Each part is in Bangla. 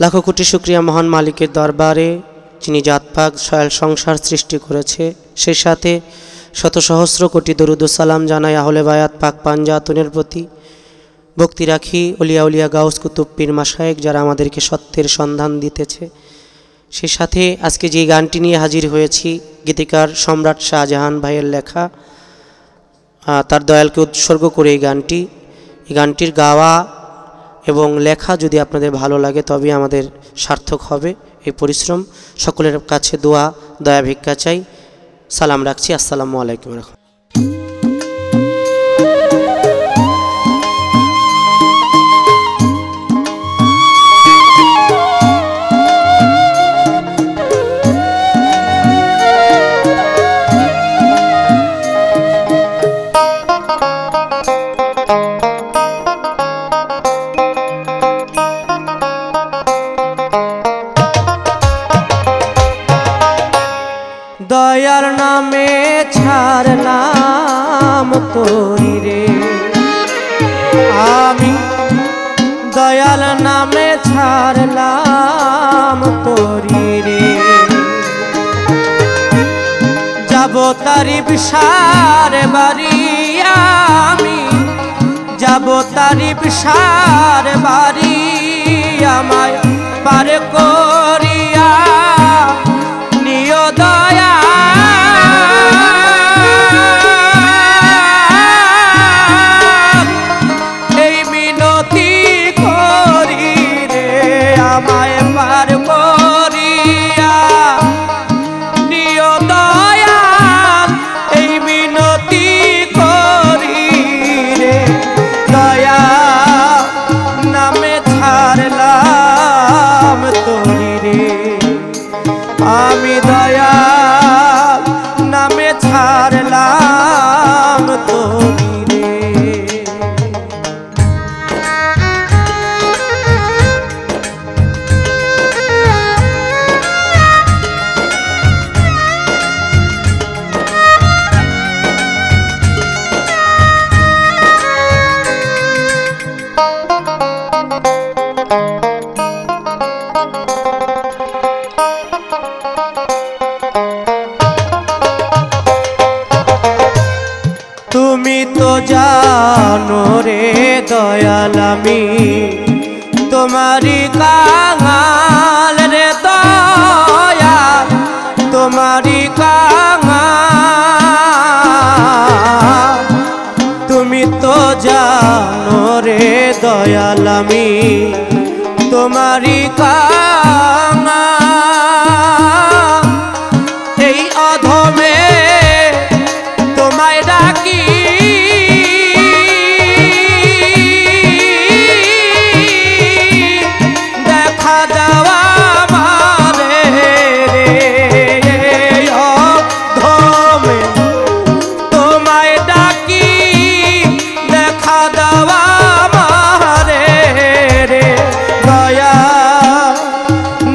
লাখো কোটি শুকরিয়া মহান মালিকের দরবারে, যিনি জাতপাক সয়াল সংসার সৃষ্টি করেছে। সেই সাথে শত সহস্র কোটি দরুদ ও সালাম জানাই আহলে বায়াত পাক পাঞ্জাতনের প্রতি। ভক্তি রাখি অলিয়া উলিয়া গাউস কুতুব পীর মাশায়েখ, যারা আমাদেরকে সত্যের সন্ধান দিতেছে। সেই সাথে আজকে যে গানটি নিয়ে হাজির হয়েছি, গীতিকার সম্রাট শাহজাহান ভাইয়ের লেখা, তার দয়ালকে উৎসর্গ করে এই গানটির গাওয়া এবং লেখা যদি আপনাদের ভালো লাগে তবে আমাদের সার্থক হবে এই পরিশ্রম। সকলের কাছে দোয়া দয়া ভিক্ষা চাই। সালাম রাখছি। আসসালামু আলাইকুম। দয়ার নামে ছাড়লাম তোরি রে, আমি দয়াল নামে ছাড়লাম তোরি রে। যাব তারি বিশার বাড়ি, আমি যাব তারি বিশার বাড়ি, আমায় পার করিয়া নিয় দয়া। এই মিনতি করি রে, আমায় পার করিয়া নিয় দয়া। এই মিনতি করি রে, দয়া নামে ছাড়লাম তোরি রে, আমি দয়া নামে ছাড়লাম তোরি রে। তুমি তো জানো রে দয়াল, আমি তোমারি কাঙাল রে দয়াল, তোমারি কাঙাল। তুমি তো জানো রে দয়াল, আমি তোমারি কাঙাল। এই অধমে তোমায় ডাকি, দেখা দেওয়া মারে রে। অধমে তোমায় ডাকি, দেখা দেওয়া মারে রে। দয়া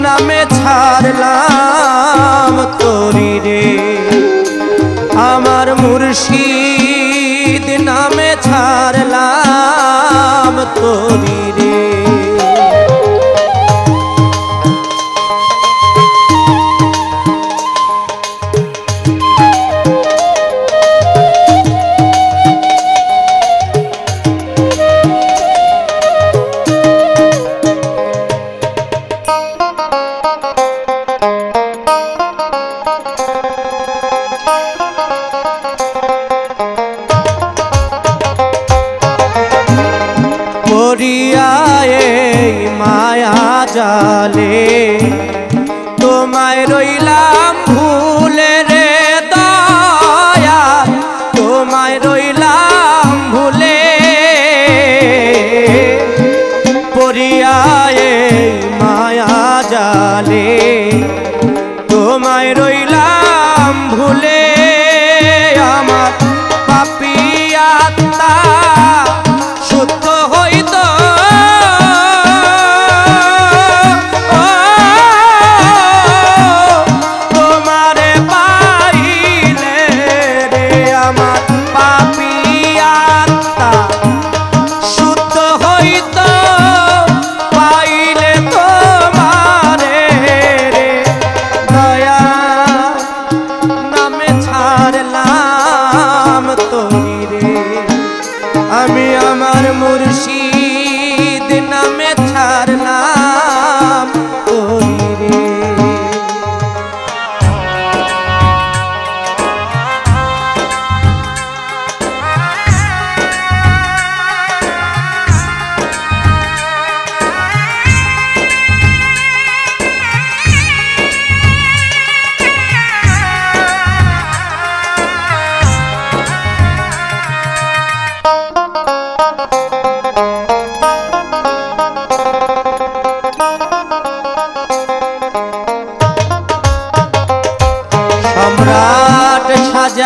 নামে ছাড়লাম তোরি রে, আমার মুর্শিদ নামে ছাড়লাম তোরি রে। এই মায়া জালে তোমায় রইলাম ভুলে রে দয়া, তোমায় রইলাম ভুলে। পড়িয়া এই মায়া জালে তোমায় রইলাম ভুলে, আমার পাপী আত্মা শুদ্ধ হইত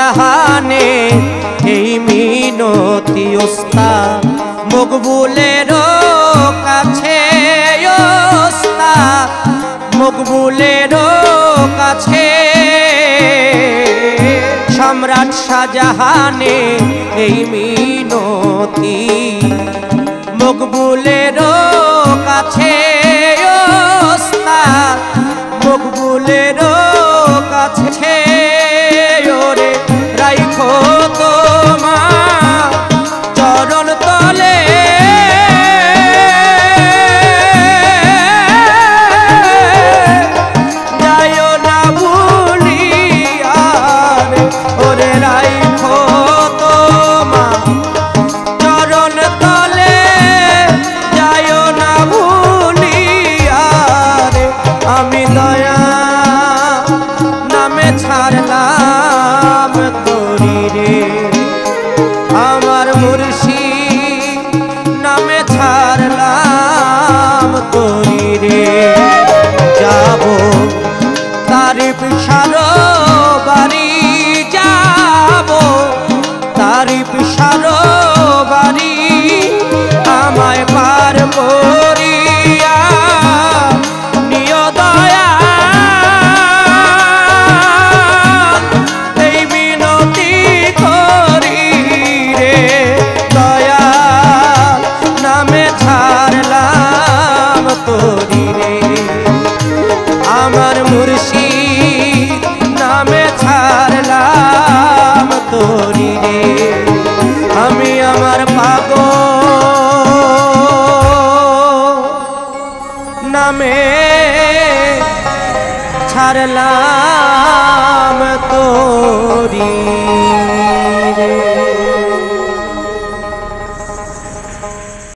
শাহজাহানে এই মিনতি ওস্তাদ মকবুলের কাছে ওস্তাদ মকবুলের কাছে সম্রাট শাহজাহানে এই মিনতি মকবুলের কাছে ওস্তাদ মকবুলের কাছে ওরে রাইখো তোমার চরণ তলে যাইও না ভুলিয়া ওরে রাইখো তোমার চরণ তলে যাইও না ভুলিয়া আমি দয়া নামে ছাড়লাম তোরি রে আমার মুর্শিদ নামে ছাড়লাম তোরি রে যাব তারিফ সারো বাড়ি যাব তারিফ সারো বাড়ি আমায় পার করিয়া নিয় দয়া এই বিনতি করি রে দয়া নামে ছাড়লাম তোরি রে আমার মুর্শিদ নামে ছাড়লাম তোরি রে আমি আমার পাগল নামে ছাড়লাম তো